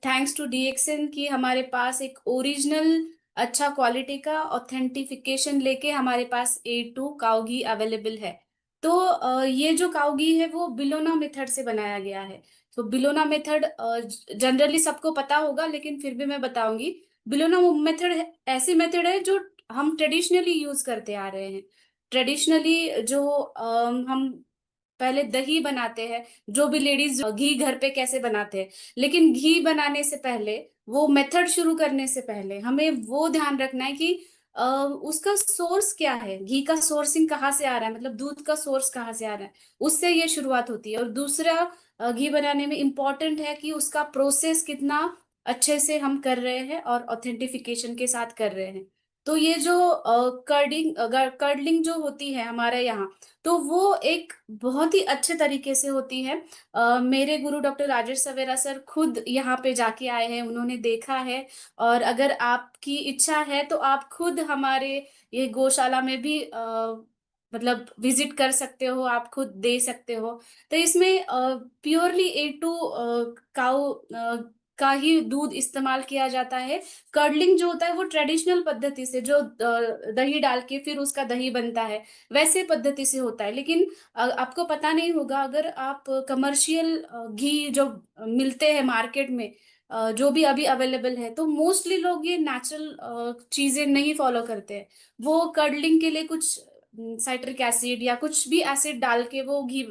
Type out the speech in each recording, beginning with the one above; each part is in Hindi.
थैंक्स टू डीएक्सएन की हमारे पास एक ओरिजिनल अच्छा क्वालिटी का ऑथेंटिफिकेशन लेके हमारे पास A2 काऊ घी अवेलेबल है। तो ये जो काऊ घी है वो बिलोना मेथड से बनाया गया है। तो बिलोना मेथड जनरली सबको पता होगा, लेकिन फिर भी मैं बताऊंगी। बिलोना मेथड ऐसी मेथड है जो हम ट्रेडिशनली यूज करते आ रहे हैं। ट्रेडिशनली जो हम पहले दही बनाते हैं। जो भी लेडीज घी घर पे कैसे बनाते हैं, लेकिन घी बनाने से पहले, वो मेथड शुरू करने से पहले हमें वो ध्यान रखना है कि उसका सोर्स क्या है, घी का सोर्सिंग कहाँ से आ रहा है, मतलब दूध का सोर्स कहाँ से आ रहा है। उससे ये शुरुआत होती है। और दूसरा, घी बनाने में इम्पोर्टेंट है कि उसका प्रोसेस कितना अच्छे से हम कर रहे हैं और ऑथेंटिफिकेशन के साथ कर रहे हैं। तो ये जो कर्डलिंग जो होती है हमारे यहाँ, तो वो एक बहुत ही अच्छे तरीके से होती है। मेरे गुरु डॉक्टर राजेश सवेरा सर खुद यहाँ पे जाके आए हैं, उन्होंने देखा है। और अगर आपकी इच्छा है तो आप खुद हमारे ये गौशाला में भी मतलब विजिट कर सकते हो, आप खुद दे सकते हो। तो इसमें प्योरली A2 काउ का ही दूध इस्तेमाल किया जाता है। कर्डलिंग जो होता है वो ट्रेडिशनल पद्धति से, जो दही डाल के फिर उसका दही बनता है, वैसे पद्धति से होता है। लेकिन आपको पता नहीं होगा, अगर आप कमर्शियल घी जो मिलते हैं मार्केट में, जो भी अभी अवेलेबल है, तो मोस्टली लोग ये नेचुरल चीजें नहीं फॉलो करते हैं। वो कर्डलिंग के लिए कुछ साइट्रिक एसिड या कुछ भी एसिड डाल के वो घी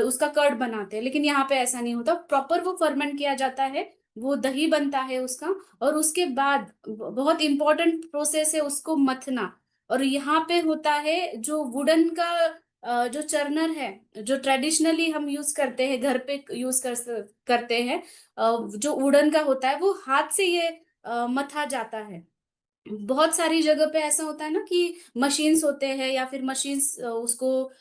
उसका कर्ड बनाते हैं। लेकिन यहाँ पे ऐसा नहीं होता, प्रॉपर वो फर्मेंट किया जाता है, वो दही बनता है उसका। और उसके बाद बहुत इंपॉर्टेंट प्रोसेस है उसको मथना। और यहाँ पे होता है जो वुडन का जो चर्नर है, जो ट्रेडिशनली हम यूज करते हैं घर पे करते हैं, जो वुडन का होता है, वो हाथ से ये मथा जाता है। बहुत सारी जगह पे ऐसा होता है ना कि मशीन्स होते हैं, या फिर मशीन्स उसको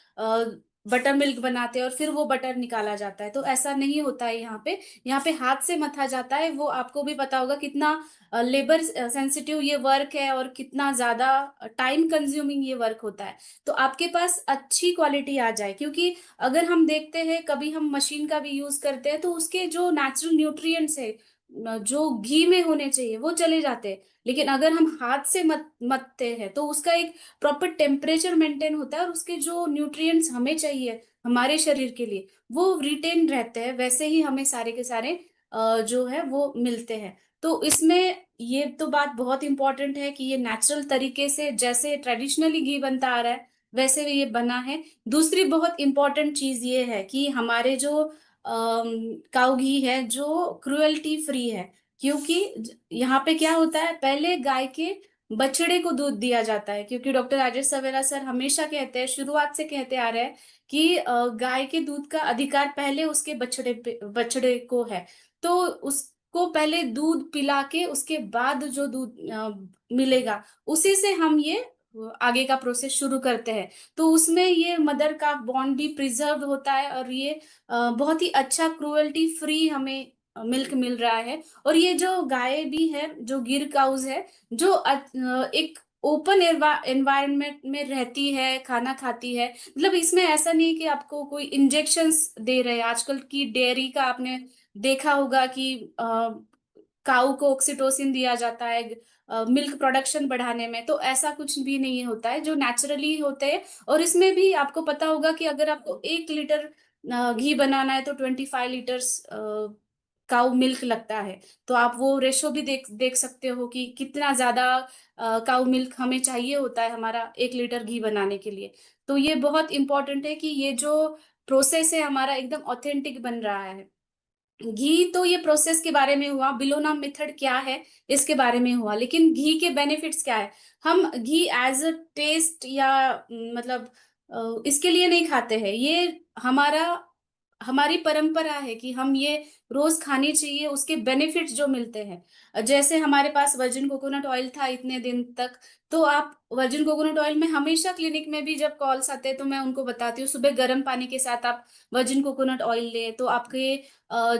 बटर मिल्क बनाते हैं और फिर वो बटर निकाला जाता है। तो ऐसा नहीं होता है यहाँ पे। यहाँ पे हाथ से मथा जाता है। वो आपको भी पता होगा कितना लेबर सेंसिटिव ये वर्क है और कितना ज्यादा टाइम कंज्यूमिंग ये वर्क होता है। तो आपके पास अच्छी क्वालिटी आ जाए, क्योंकि अगर हम देखते हैं कभी हम मशीन का भी यूज करते हैं, तो उसके जो नेचुरल न्यूट्रिएंट्स है जो घी में होने चाहिए वो चले जाते हैं। लेकिन अगर हम हाथ से मथते हैं तो उसका एक प्रॉपर टेम्परेचर मेंटेन होता है, और उसके जो न्यूट्रिएंट्स हमें चाहिए हमारे शरीर के लिए वो रिटेन रहते हैं। वैसे ही हमें सारे के सारे जो है वो मिलते हैं। तो इसमें ये तो बात बहुत इंपॉर्टेंट है कि ये नेचुरल तरीके से जैसे ट्रेडिशनली घी बनता आ रहा है वैसे भी ये बना है। दूसरी बहुत इंपॉर्टेंट चीज ये है कि हमारे जो काऊ घी है जो क्रुएल्टी फ्री है। क्योंकि यहाँ पे क्या होता है, पहले गाय के बछड़े को दूध दिया जाता है, क्योंकि डॉक्टर राजेश सवेरा सर हमेशा कहते हैं, शुरुआत से कहते आ रहे हैं कि गाय के दूध का अधिकार पहले उसके बछड़े को है। तो उसको पहले दूध पिला के उसके बाद जो दूध मिलेगा, उसी से हम ये आगे का प्रोसेस शुरू करते हैं। तो उसमें ये मदर का बॉन्ड भी प्रिजर्व होता है, और ये बहुत ही अच्छा क्रुएल्टी फ्री हमें मिल्क मिल रहा है। और ये जो गाय भी है, जो गिर काउज है, जो एक ओपन एनवायरनमेंट में रहती है, खाना खाती है। मतलब इसमें ऐसा नहीं कि आपको कोई इंजेक्शंस दे रहे हैं। आजकल की डेयरी का आपने देखा होगा कि काऊ को ऑक्सीटोसिन दिया जाता है मिल्क प्रोडक्शन बढ़ाने में। तो ऐसा कुछ भी नहीं होता है, जो नेचुरली होते हैं। और इसमें भी आपको पता होगा कि अगर आपको 1 लीटर घी बनाना है तो 25 लीटर्स काउ मिल्क लगता है। तो आप वो रेशो भी देख देख सकते हो कि कितना ज्यादा काउ मिल्क हमें चाहिए होता है हमारा 1 लीटर घी बनाने के लिए। तो ये बहुत इंपॉर्टेंट है कि ये जो प्रोसेस है हमारा एकदम ऑथेंटिक बन रहा है। घी तो ये प्रोसेस के बारे में हुआ, बिलोना मेथड क्या है इसके बारे में हुआ। लेकिन घी के बेनिफिट्स क्या है? हम घी एज अ टेस्ट या मतलब इसके लिए नहीं खाते हैं। ये हमारा हमारी परंपरा है कि हम ये रोज खानी चाहिए, उसके बेनिफिट्स जो मिलते हैं। जैसे हमारे पास वर्जिन कोकोनट ऑयल था इतने दिन तक, तो आप वर्जिन कोकोनट ऑयल में हमेशा क्लिनिक में भी जब कॉल्स आते हैं तो मैं उनको बताती हूँ, सुबह गर्म पानी के साथ आप वर्जिन कोकोनट ऑयल ले, तो आपके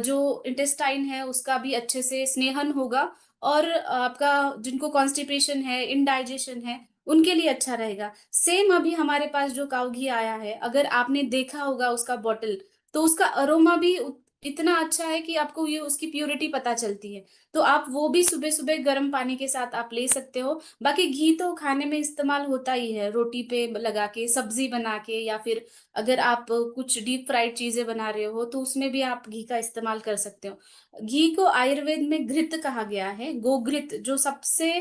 जो इंटेस्टाइन है उसका भी अच्छे से स्नेहन होगा। और आपका जिनको कॉन्स्टिपेशन है, इनडाइजेशन है, उनके लिए अच्छा रहेगा। सेम अभी हमारे पास जो काउ घी आया है, अगर आपने देखा होगा उसका बॉटल, तो उसका अरोमा भी इतना अच्छा है कि आपको ये उसकी प्योरिटी पता चलती है। तो आप वो भी सुबह सुबह गर्म पानी के साथ आप ले सकते हो। बाकी घी तो खाने में इस्तेमाल होता ही है, रोटी पे लगा के, सब्जी बना के, या फिर अगर आप कुछ डीप फ्राइड चीजें बना रहे हो तो उसमें भी आप घी का इस्तेमाल कर सकते हो। घी को आयुर्वेद में घृत कहा गया है, गोघृत, जो सबसे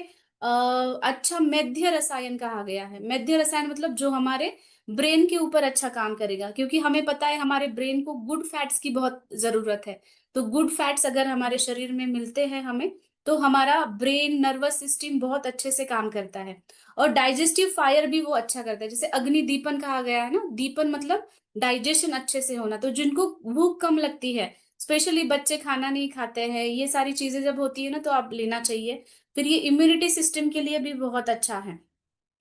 अच्छा मेध्य रसायन कहा गया है। मेध्य रसायन मतलब जो हमारे ब्रेन के ऊपर अच्छा काम करेगा, क्योंकि हमें पता है हमारे ब्रेन को गुड फैट्स की बहुत जरूरत है। तो गुड फैट्स अगर हमारे शरीर में मिलते हैं हमें, तो हमारा ब्रेन, नर्वस सिस्टम बहुत अच्छे से काम करता है। और डाइजेस्टिव फायर भी वो अच्छा करता है। जैसे अग्नि दीपन कहा गया है ना, दीपन मतलब डाइजेशन अच्छे से होना। तो जिनको भूख कम लगती है, स्पेशली बच्चे खाना नहीं खाते हैं, ये सारी चीजें जब होती है ना, तो आप लेना चाहिए। फिर ये इम्यूनिटी सिस्टम के लिए भी बहुत अच्छा है।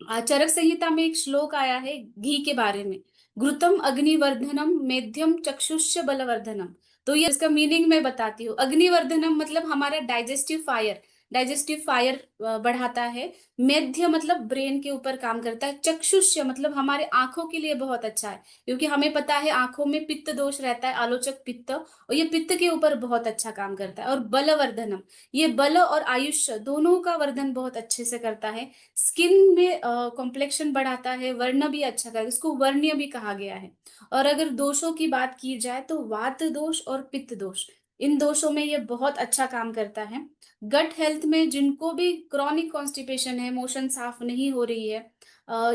चरक संहिता में एक श्लोक आया है घी के बारे में, घृतम अग्निवर्धनम मेध्यम चक्षुष्य बलवर्धनम। तो ये इसका मीनिंग मैं बताती हूँ। अग्निवर्धनम मतलब हमारा डाइजेस्टिव फायर, डाइजेस्टिव फायर बढ़ाता है। मेध्य मतलब ब्रेन के ऊपर काम करता है। चक्षुष्य मतलब हमारे आंखों के लिए बहुत अच्छा है, क्योंकि हमें पता है आंखों में पित्त दोष रहता है, आलोचक पित्त, और ये पित्त के ऊपर बहुत अच्छा काम करता है। और बलवर्धनम, ये बल और आयुष्य दोनों का वर्धन बहुत अच्छे से करता है। स्किन में कॉम्प्लेक्शन बढ़ाता है, वर्ण भी अच्छा करता है, इसको वर्ण्य भी कहा गया है। और अगर दोषों की बात की जाए तो वात दोष और पित्त दोष, इन दोषों में ये बहुत अच्छा काम करता है। गट हेल्थ में जिनको भी क्रॉनिक कॉन्स्टिपेशन है, मोशन साफ नहीं हो रही है,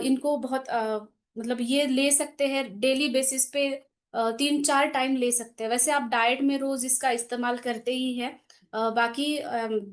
इनको बहुत मतलब ये ले सकते हैं डेली बेसिस पे, 3-4 टाइम ले सकते हैं। वैसे आप डाइट में रोज इसका इस्तेमाल करते ही है। बाकी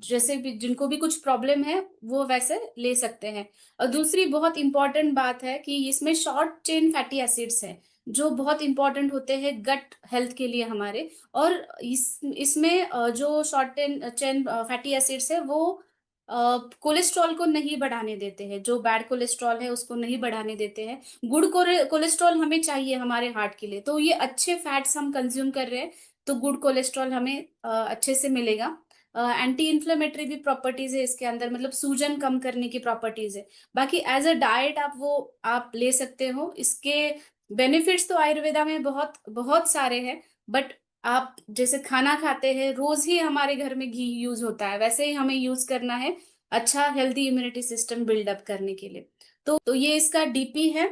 जैसे भी जिनको भी कुछ प्रॉब्लम है वो वैसे ले सकते हैं। और दूसरी बहुत इंपॉर्टेंट बात है कि इसमें शॉर्ट चेन फैटी एसिड्स है, जो बहुत इंपॉर्टेंट होते हैं गट हेल्थ के लिए हमारे। और इसमें जो शॉर्ट चेन फैटी एसिड्स है वो कोलेस्ट्रॉल को नहीं बढ़ाने देते हैं, जो बैड कोलेस्ट्रॉल है उसको नहीं बढ़ाने देते हैं। गुड कोलेस्ट्रॉल हमें चाहिए हमारे हार्ट के लिए, तो ये अच्छे फैट्स हम कंज्यूम कर रहे हैं, तो गुड कोलेस्ट्रॉल हमें अच्छे से मिलेगा। एंटी इन्फ्लेमेटरी भी प्रॉपर्टीज है इसके अंदर, मतलब सूजन कम करने की प्रॉपर्टीज है। बाकी एज अ डाइट आप वो आप ले सकते हो। इसके बेनिफिट्स तो आयुर्वेदा में बहुत बहुत सारे हैं, बट आप जैसे खाना खाते हैं रोज ही, हमारे घर में घी यूज होता है, वैसे ही हमें यूज करना है अच्छा हेल्दी इम्यूनिटी सिस्टम बिल्डअप करने के लिए। तो ये इसका डीपी है।